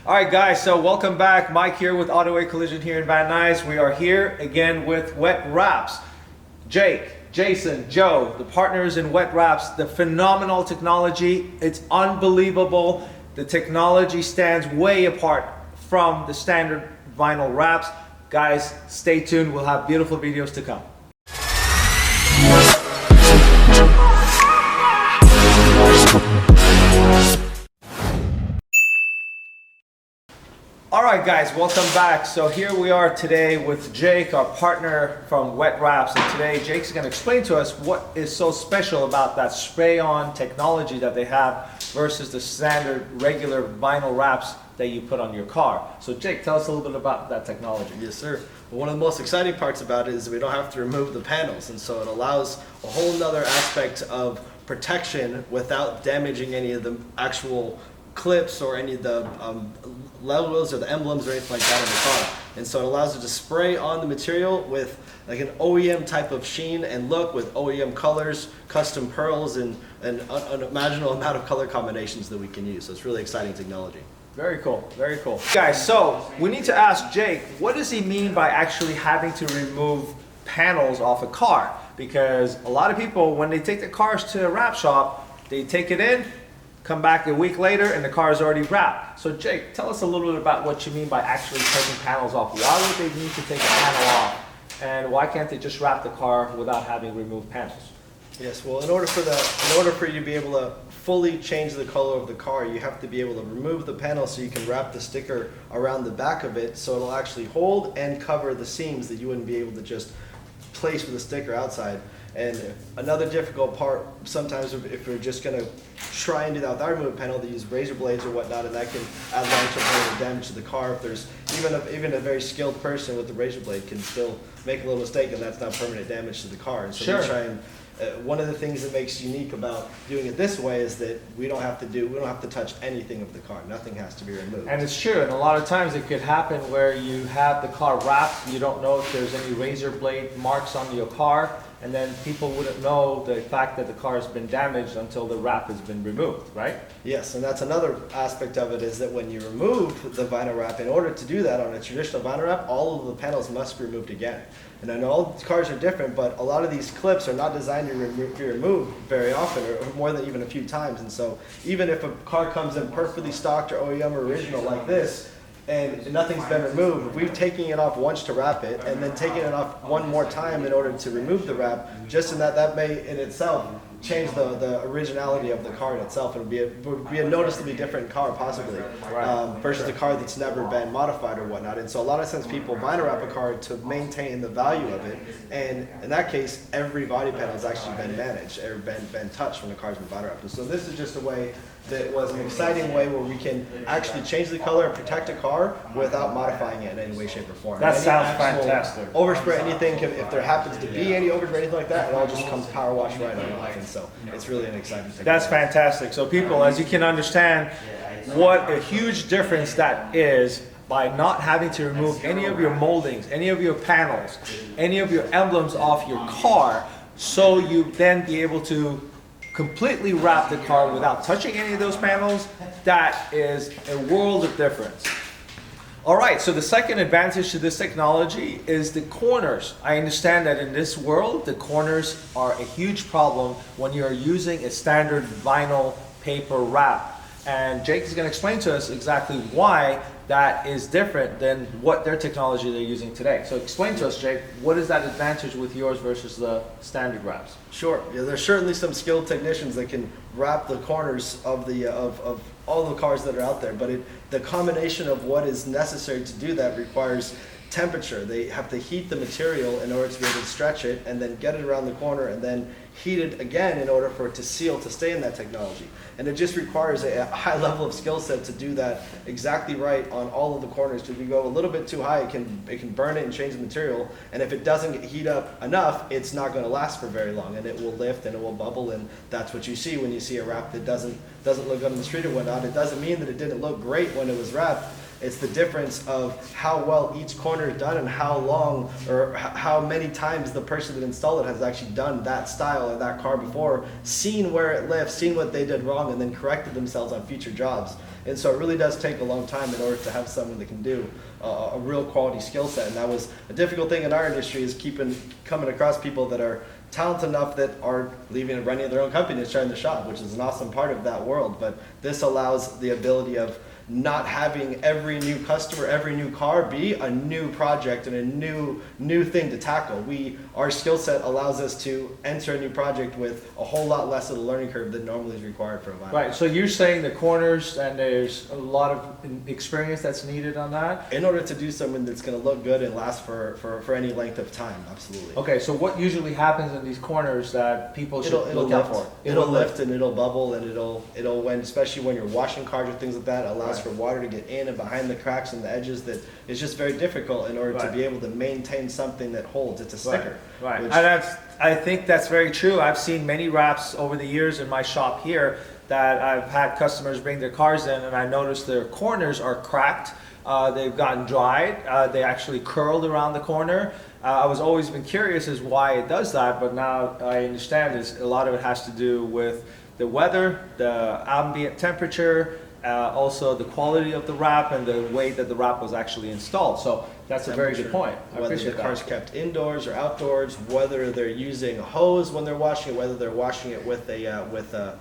All right, guys, so welcome back. Mike here with Autoway Collision here in Van Nuys. We are here again with wet wraps. Jake, Jason, Joe, the partners in wet wraps, the phenomenal technology. It's unbelievable. The technology stands way apart from the standard vinyl wraps. Guys, stay tuned. We'll have beautiful videos to come. Alright guys, welcome back. So here we are today with Jake, our partner from Wet Wraps, and today Jake's going to explain to us what is so special about that spray-on technology that they have versus the standard regular vinyl wraps that you put on your car. So Jake, tell us a little bit about that technology. Yes sir. Well, one of the most exciting parts about it is we don't have to remove the panels, and so it allows a whole nother aspect of protection without damaging any of the actual clips or any of the logos or the emblems or anything like that in the car. And so it allows you to spray on the material with like an OEM type of sheen and look with OEM colors, custom pearls, and an unimaginable amount of color combinations that we can use. So it's really exciting technology. Very cool, very cool. Guys, so we need to ask Jake, what does he mean by actually having to remove panels off a car? Because a lot of people, when they take their cars to a wrap shop, they take it in, come back a week later and the car is already wrapped. So Jake, tell us a little bit about what you mean by actually taking panels off. Why would they need to take a panel off? And why can't they just wrap the car without having removed panels? Yes, well, in order for you to be able to fully change the color of the car, you have to be able to remove the panel so you can wrap the sticker around the back of it so it'll actually hold and cover the seams that you wouldn't be able to just place with a sticker outside. And another difficult part, sometimes if we're just going to try and do that without removing a panel, they use razor blades or whatnot, and that can add long-term damage to the car. If there's even a very skilled person with the razor blade can still make a little mistake, and that's not permanent damage to the car. And so sure. we try and one of the things that makes unique about doing it this way is that we don't have to touch anything of the car. Nothing has to be removed. And it's true, and a lot of times it could happen where you have the car wrapped, you don't know if there's any razor blade marks on your car, and then people wouldn't know the fact that the car has been damaged until the wrap has been removed, right? Yes, and that's another aspect of it, is that when you remove the vinyl wrap, in order to do that on a traditional vinyl wrap, all of the panels must be removed again. And I know all cars are different, but a lot of these clips are not designed to be removed very often, or more than even a few times. And so even if a car comes in perfectly stocked or OEM or original like this, and nothing's been removed, we've taken it off once to wrap it, and then taking it off one more time in order to remove the wrap, just in that may in itself change the originality of the car in itself, and would be a noticeably different car possibly, versus a car that's never been modified or whatnot. And so a lot of times people vinyl wrap a car to maintain the value of it, and in that case every body panel has actually been managed or been touched when the car's been vinyl wrapped. And so this is just a way that was an exciting way where we can actually change the color and protect a car without modifying it in any way, shape, or form. That sounds fantastic. Overspray anything, if there happens to be any overspray or anything like that, it all just comes power wash right on off. And so it's really an exciting thing. That's fantastic. So people, as you can understand, what a huge difference that is by not having to remove any of your moldings, any of your panels, any of your emblems off your car, so you then be able to completely wrap the car without touching any of those panels. That is a world of difference. All right, so the second advantage to this technology is the corners. I understand that in this world, the corners are a huge problem when you're using a standard vinyl paper wrap. And Jake is going to explain to us exactly why that is different than what their technology they're using today. So explain to us, Jake, what is that advantage with yours versus the standard wraps? Sure. Yeah, there's certainly some skilled technicians that can wrap the corners of the of all the cars that are out there, but the combination of what is necessary to do that requires temperature. They have to heat the material in order to be able to stretch it, and then get it around the corner, and then heat it again in order for it to seal, to stay in that technology. And it just requires a high level of skill set to do that exactly right on all of the corners. Because if you go a little bit too high, it can burn it and change the material. And if it doesn't heat up enough, it's not going to last for very long, and it will lift and it will bubble. And that's what you see when you see a wrap that doesn't look good on the street or whatnot. It doesn't mean that it didn't look great when it was wrapped. It's the difference of how well each corner is done and how long or how many times the person that installed it has actually done that style or that car before, seen where it lifts, seen what they did wrong, and then corrected themselves on future jobs. And so it really does take a long time in order to have someone that can do a real quality skill set. And that was a difficult thing in our industry, is coming across people that are talented enough that are leaving and running their own company and starting the shop, which is an awesome part of that world. But this allows the ability of not having every new customer, every new car be a new project and a new thing to tackle. Our skill set allows us to enter a new project with a whole lot less of the learning curve than normally is required for a vinyl. Right, so you're saying the corners, and there's a lot of experience that's needed on that? In order to do something that's going to look good and last for any length of time, absolutely. Okay, so what usually happens in these corners that people should It'll look out lift. for? It'll lift and it'll bubble, and it'll when, especially when you're washing cars or things like that, allows Right. for water to get in and behind the cracks and the edges. That is just very difficult in order to Right. be able to maintain something that holds. It's a sticker. Right, which- and I think that's very true. I've seen many wraps over the years in my shop here that I've had customers bring their cars in, and I noticed their corners are cracked. They've gotten dried. They actually curled around the corner. I was always been curious as why it does that, but now I understand is a lot of it has to do with the weather, the ambient temperature, also the quality of the wrap and the way that the wrap was actually installed. So that's a very good point. I Whether the appreciate car's that. kept indoors or outdoors, whether they're using a hose when they're washing it, whether they're washing it with a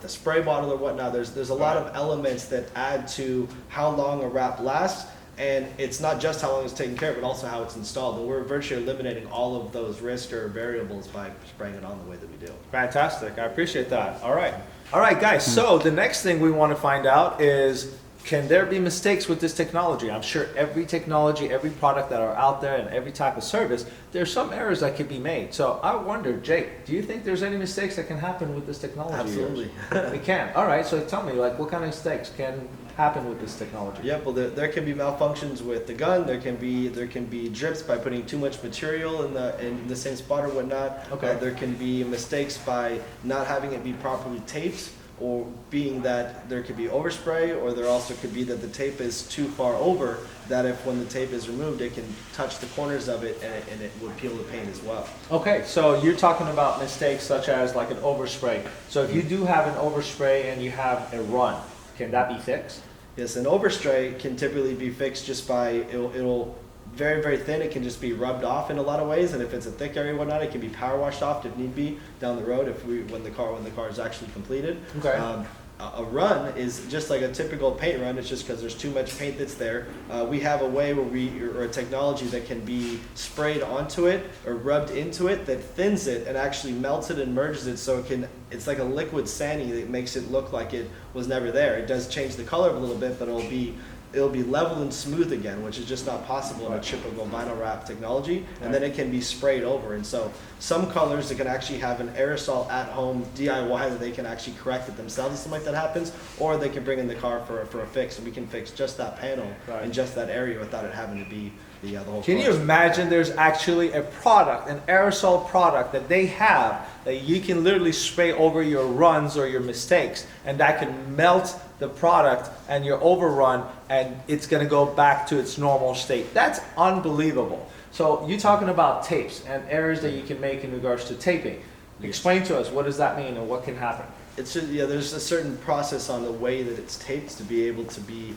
spray bottle or whatnot. There's a lot of elements that add to how long a wrap lasts. And it's not just how long it's taken care of, but also how it's installed. And we're virtually eliminating all of those risks or variables by spraying it on the way that we do. Fantastic. I appreciate that. All right. All right, guys. So the next thing we want to find out is, can there be mistakes with this technology? I'm sure every technology, every product that are out there and every type of service, there's some errors that could be made. So I wonder, Jake, do you think there's any mistakes that can happen with this technology? Absolutely. It can. All right. So tell me, like, what kind of mistakes can happen with this technology? Yep. Well, there can be malfunctions with the gun. There can be drips by putting too much material in the same spot or whatnot. Okay. There can be mistakes by not having it be properly taped, or being that there could be overspray, or there also could be that the tape is too far over, that if when the tape is removed, it can touch the corners of it and it would peel the paint as well. Okay, so you're talking about mistakes such as like an overspray. So if you do have an overspray and you have a run, can that be fixed? Yes, an overspray can typically be fixed just by, it'll very, very thin. It can just be rubbed off in a lot of ways, and if it's a thick area or whatnot, it can be power washed off if need be down the road when the car is actually completed. Okay. A run is just like a typical paint run. It's just because there's too much paint that's there. We have a way or a technology that can be sprayed onto it or rubbed into it that thins it and actually melts it and merges it, so it's like a liquid sanding that makes it look like it was never there. It does change the color a little bit, but it'll be level and smooth again, which is just not possible in a typical vinyl wrap technology. And then it can be sprayed over. And so some colors that can actually have an aerosol at home DIY that they can actually correct it themselves if something like that happens, or they can bring in the car for a fix, and we can fix just that panel and just that area without it having to be the whole Can car. you imagine there's actually a product, an aerosol product that they have that you can literally spray over your runs or your mistakes, and that can melt the product and your overrun, and it's going to go back to its normal state? That's unbelievable. So you're talking about tapes and errors that you can make in regards to taping. Explain to us, what does that mean and what can happen? It's just, there's a certain process on the way that it's taped to be able to be,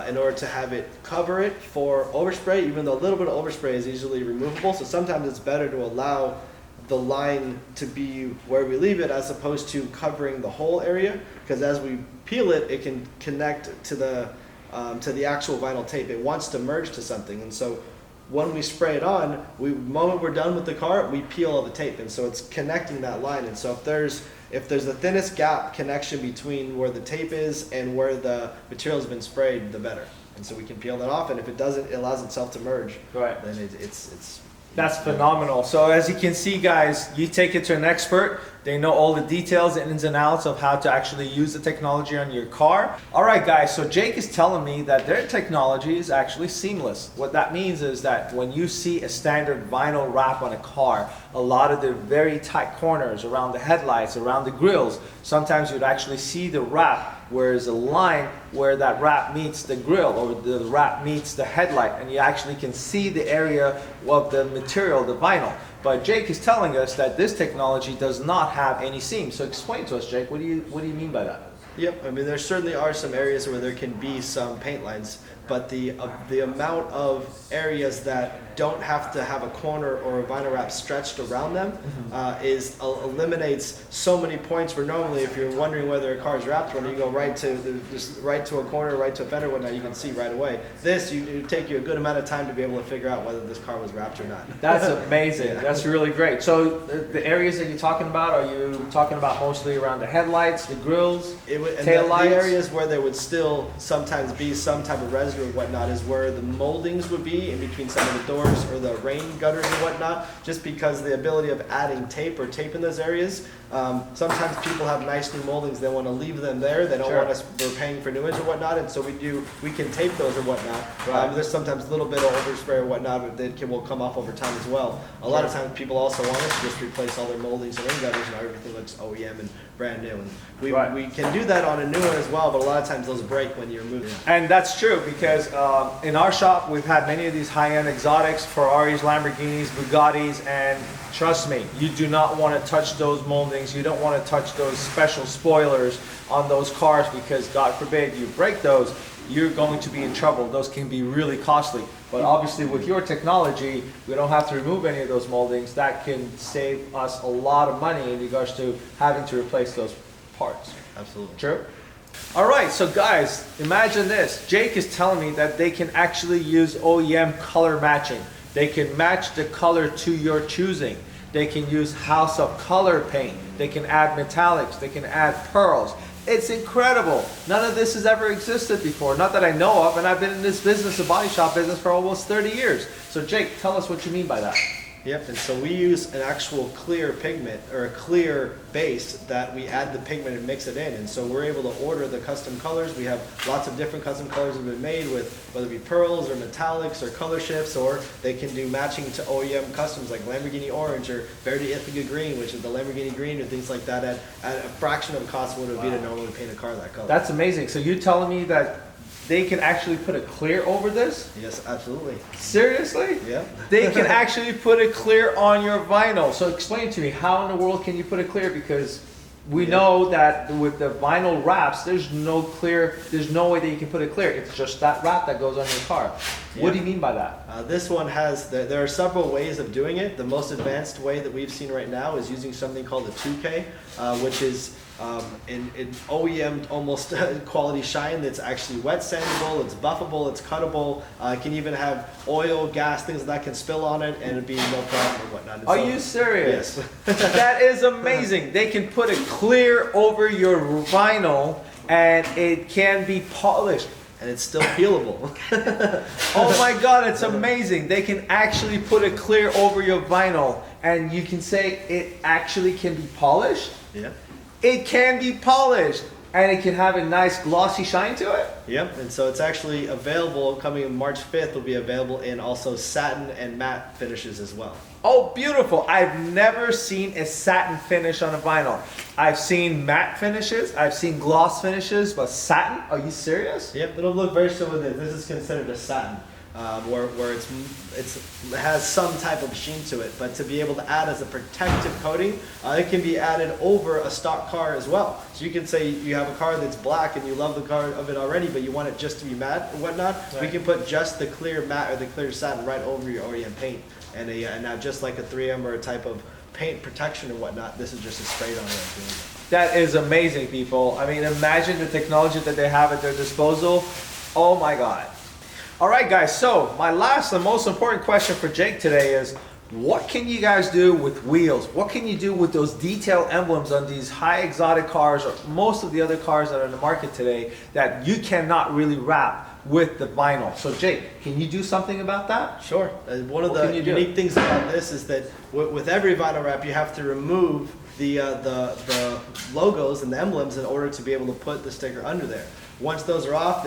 in order to have it cover it for overspray, even though a little bit of overspray is easily removable. So sometimes it's better to allow the line to be where we leave it as opposed to covering the whole area, because as we peel it, it can connect to the actual vinyl tape. It wants to merge to something, and so when we spray it on, the moment we're done with the car, we peel all the tape, and so it's connecting that line. And so if there's the thinnest gap connection between where the tape is and where the material's been sprayed, the better. And so we can peel that off, and if it doesn't, it allows itself to merge. Right. Then it's That's phenomenal. So as you can see, guys, you take it to an expert. They know all the details, the ins and outs of how to actually use the technology on your car. All right, guys, so Jake is telling me that their technology is actually seamless. What that means is that when you see a standard vinyl wrap on a car, a lot of the very tight corners around the headlights, around the grills, sometimes you'd actually see the wrap, whereas a line where that wrap meets the grill or the wrap meets the headlight, and you actually can see the area of the material, the vinyl. But Jake is telling us that this technology does not have any seams. So explain to us, Jake, what do you mean by that? Yep, I mean there certainly are some areas where there can be some paint lines, but the amount of areas that don't have to have a corner or a vinyl wrap stretched around them eliminates so many points where normally if you're wondering whether a car is wrapped, when you go right to a corner, right to a fender, whatnot, you can see right away. This it take you a good amount of time to be able to figure out whether this car was wrapped or not. That's amazing. Yeah. That's really great. So the areas that you're talking about, are you talking about mostly around the headlights, the grills, tail lights? The areas where there would still sometimes be some type of residue or whatnot is where the moldings would be in between some of the doors or the rain gutters and whatnot, just because the ability of adding tape in those areas. Sometimes people have nice new moldings, they want to leave them there, they don't Sure. want us, we're paying for new ones or whatnot, and so we can tape those or whatnot. Right. There's sometimes a little bit of overspray or whatnot, but that will come off over time as well. A lot of times people also want us to just replace all their moldings and rain gutters and everything looks OEM and brand new. And we can do that on a new one as well, but a lot of times those break when you're moving. And that's true because in our shop we've had many of these high-end exotics, Ferraris, Lamborghinis, Bugattis, and trust me, you do not want to touch those moldings. You don't want to touch those special spoilers on those cars because God forbid you break those, you're going to be in trouble. Those can be really costly. But obviously with your technology, we don't have to remove any of those moldings. That can save us a lot of money in regards to having to replace those parts. Absolutely. True? All right, so guys, imagine this. Jake is telling me that they can actually use OEM color matching. They can match the color to your choosing. They can use House of Color paint. They can add metallics. They can add pearls. It's incredible. None of this has ever existed before, not that I know of, and I've been in this business, the body shop business, for almost 30 years. So Jake, tell us what you mean by that. Yep, and so we use an actual clear pigment or a clear base that we add the pigment and mix it in. And so we're able to order the custom colors. We have lots of different custom colors that have been made with whether it be pearls or metallics or color shifts, or they can do matching to OEM customs like Lamborghini Orange or Verde Ithaca Green, which is the Lamborghini Green, or things like that at a fraction of the cost of what it would be to normally paint a car that color. That's amazing. So you're telling me that they can actually put a clear over this? Yes, absolutely. Seriously? Yeah. They can actually put a clear on your vinyl. So explain to me, how in the world can you put a clear? Because we know that with the vinyl wraps, there's no way that you can put a clear. It's just that wrap that goes on your car. What do you mean by that? This one has, there are several ways of doing it. The most advanced way that we've seen right now is using something called a 2K, which is in OEM almost quality shine that's actually wet sandable, it's buffable, it's cuttable, it can even have oil, gas, things that can spill on it and it'd be no problem or whatnot. Are you serious? Yes. That is amazing. They can put it clear over your vinyl and it can be polished. And it's still peelable. Oh my God, it's amazing. They can actually put it clear over your vinyl and you can say it actually can be polished? Yeah. It can be polished and it can have a nice glossy shine to it? Yep, and so it's actually available, coming in March 5th, will be available in also satin and matte finishes as well. Oh, beautiful. I've never seen a satin finish on a vinyl. I've seen matte finishes, I've seen gloss finishes, but satin? Are you serious? Yep, it'll look very similar to this. This is considered a satin, where it has some type of sheen to it, but to be able to add as a protective coating, it can be added over a stock car as well. So you can say you have a car that's black and you love the car of it already, but you want it just to be matte or whatnot, we can put just the clear matte or the clear satin right over your OEM paint. And now just like a 3M or a type of paint protection or whatnot, this is just a sprayed on it. That is amazing, people. I mean, imagine the technology that they have at their disposal. Oh my God. All right, guys, so my last and most important question for Jake today is, what can you guys do with wheels? What can you do with those detail emblems on these high exotic cars or most of the other cars that are in the market today that you cannot really wrap with the vinyl? So Jake, can you do something about that? Sure. One of the unique things about this is that with every vinyl wrap, you have to remove the logos and the emblems in order to be able to put the sticker under there. Once those are off,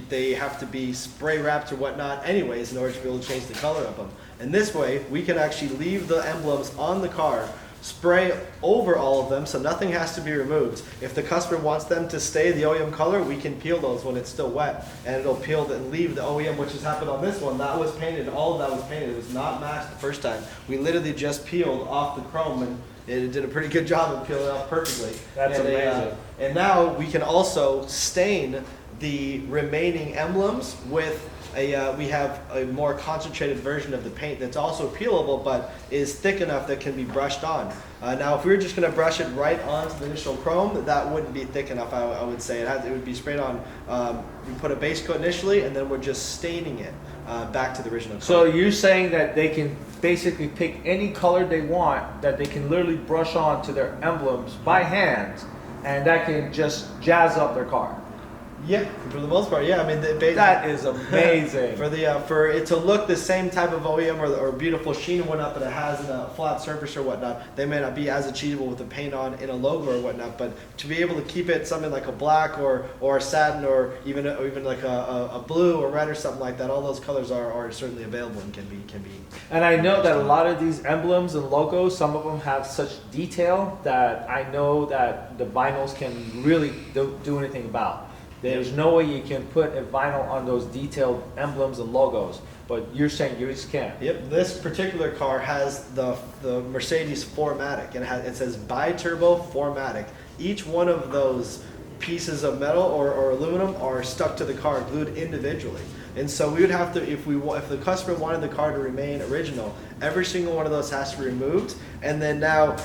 they have to be spray wrapped or whatnot anyways in order to be able to change the color of them. And this way, we can actually leave the emblems on the car spray over all of them so nothing has to be removed. If the customer wants them to stay the OEM color, we can peel those when it's still wet, and it'll peel and leave the OEM, which has happened on this one. That was painted, all of that was painted. It was not matched the first time. We literally just peeled off the chrome, and it did a pretty good job of peeling it off perfectly. That's amazing. And now we can also stain the remaining emblems with we have a more concentrated version of the paint that's also peelable, but is thick enough that can be brushed on. Now, if we were just going to brush it right onto the initial chrome, that wouldn't be thick enough. I would say it would be sprayed on. We put a base coat initially, and then we're just staining it back to the original color. So you're saying that they can basically pick any color they want, that they can literally brush on to their emblems by hand, and that can just jazz up their car. Yeah, for the most part, yeah. I mean, that is amazing. For it to look the same type of OEM or beautiful sheen and whatnot that it has in a flat surface or whatnot, they may not be as achievable with the paint on in a logo or whatnot. But to be able to keep it something like a black or a satin or even like a blue or red or something like that, all those colors are certainly available and can be. And I know that a lot of these emblems and logos, some of them have such detail that I know that the vinyls can really don't do anything about. There's no way you can put a vinyl on those detailed emblems and logos, but you're saying you just can't. Yep, this particular car has the Mercedes 4MATIC, and it says bi-turbo 4MATIC. Each one of those pieces of metal or aluminum are stuck to the car, glued individually. And so we would have to, if the customer wanted the car to remain original, every single one of those has to be removed, and then now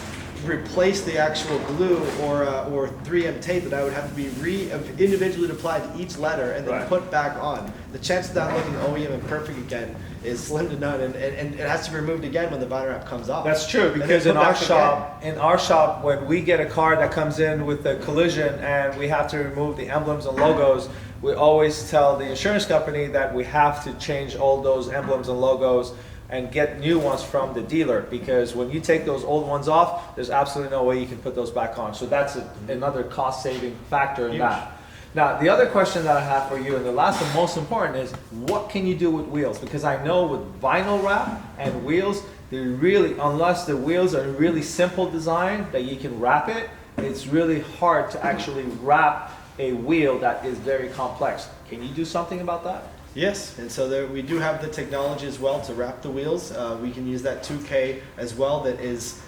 replace the actual glue or 3M tape that I would have to be individually applied to each letter and then put back on. The chance of that looking OEM and perfect again is slim to none, and it has to be removed again when the vinyl wrap comes off. That's true, because in our shop, when we get a car that comes in with a collision and we have to remove the emblems and logos, we always tell the insurance company that we have to change all those emblems and logos and get new ones from the dealer, because when you take those old ones off, there's absolutely no way you can put those back on. So that's another cost-saving factor in that. Now, the other question that I have for you, and the last and most important, is what can you do with wheels? Because I know with vinyl wrap and wheels, they really, unless the wheels are really simple design that you can wrap it, it's really hard to actually wrap a wheel that is very complex. Can you do something about that? Yes, and so we do have the technology as well to wrap the wheels. We can use that 2K as well, that is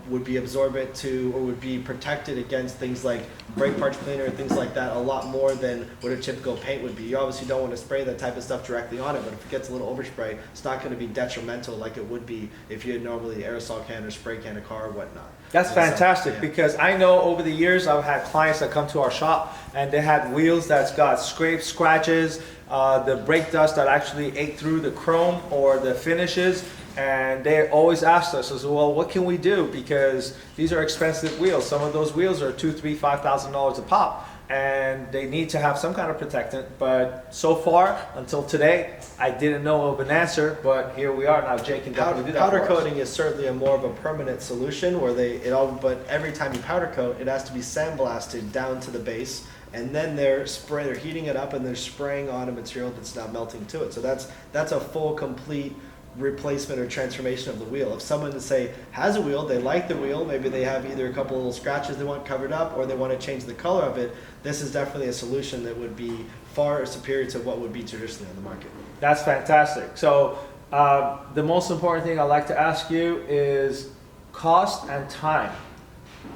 would be absorbent to, or would be protected against things like brake parts cleaner and things like that a lot more than what a typical paint would be. You obviously don't want to spray that type of stuff directly on it, but if it gets a little overspray, it's not going to be detrimental like it would be if you had normally aerosol can or spray can a car or whatnot. That's fantastic, because I know over the years I've had clients that come to our shop and they had wheels that's got scrapes, scratches, the brake dust that actually ate through the chrome or the finishes, and they always asked us, well, what can we do? Because these are expensive wheels. Some of those wheels are $2,000, $3,000, $5,000 a pop, and they need to have some kind of protectant. But so far, until today, I didn't know of an answer, but here we are now. Jake can definitely do that. Powder coating is certainly more of a permanent solution, where but every time you powder coat, it has to be sandblasted down to the base, and then they're heating it up and they're spraying on a material that's not melting to it. So that's a full, complete replacement or transformation of the wheel. If someone, say, has a wheel, they like the wheel, maybe they have either a couple little scratches they want covered up, or they want to change the color of it, this is definitely a solution that would be far superior to what would be traditionally on the market. That's fantastic. So the most important thing I'd like to ask you is cost and time.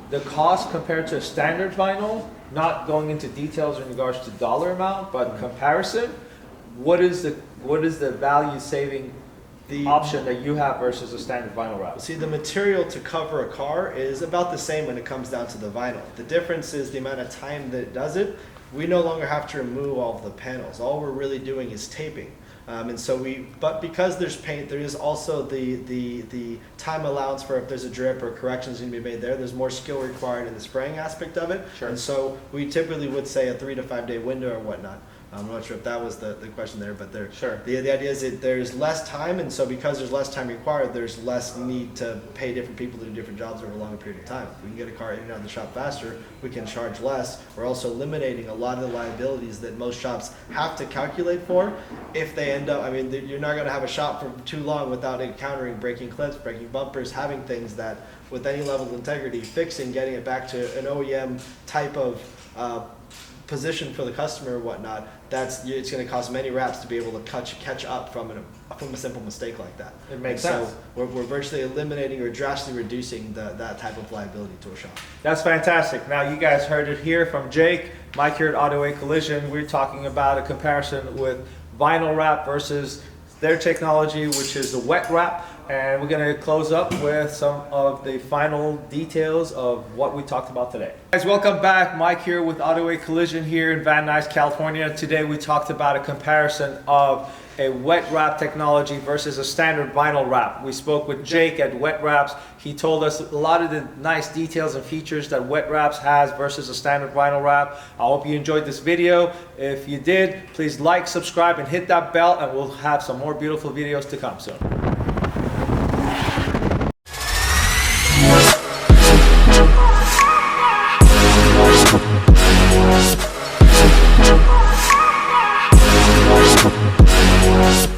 The cost compared to a standard vinyl, not going into details in regards to dollar amount, but comparison, what is the value saving option that you have versus a standard vinyl wrap? See, the material to cover a car is about the same when it comes down to the vinyl. The difference is the amount of time that it does it. We no longer have to remove all of the panels. All we're really doing is taping. But because there's paint, there is also the time allowance for if there's a drip or corrections need to be made there. There's more skill required in the spraying aspect of it. Sure. And so we typically would say a 3 to 5 day window or whatnot. I'm not sure if that was the question there, but there. Sure. The idea is that there's less time, and so because there's less time required, there's less need to pay different people to do different jobs over a longer period of time. If we can get a car in and out of the shop faster, we can charge less. We're also eliminating a lot of the liabilities that most shops have to calculate for. If they end up, I mean, you're not going to have a shop for too long without encountering breaking clips, breaking bumpers, having things that, with any level of integrity, fixing, getting it back to an OEM type of position for the customer or whatnot, it's going to cost many wraps to be able to catch up from a simple mistake like that. It makes sense. sense. So we're virtually eliminating or drastically reducing that type of liability to a shop. That's fantastic. Now you guys heard it here from Jake, Mike here at Auto Collision. We're talking about a comparison with vinyl wrap versus their technology, which is the wet wrap. And we're going to close up with some of the final details of what we talked about today. Guys, welcome back. Mike here with Auto Collision here in Van Nuys, California. Today we talked about a comparison of a wet wrap technology versus a standard vinyl wrap. We spoke with Jake at Wet Wraps. He told us a lot of the nice details and features that Wet Wraps has versus a standard vinyl wrap. I hope you enjoyed this video. If you did, please like, subscribe, and hit that bell, and we'll have some more beautiful videos to come soon.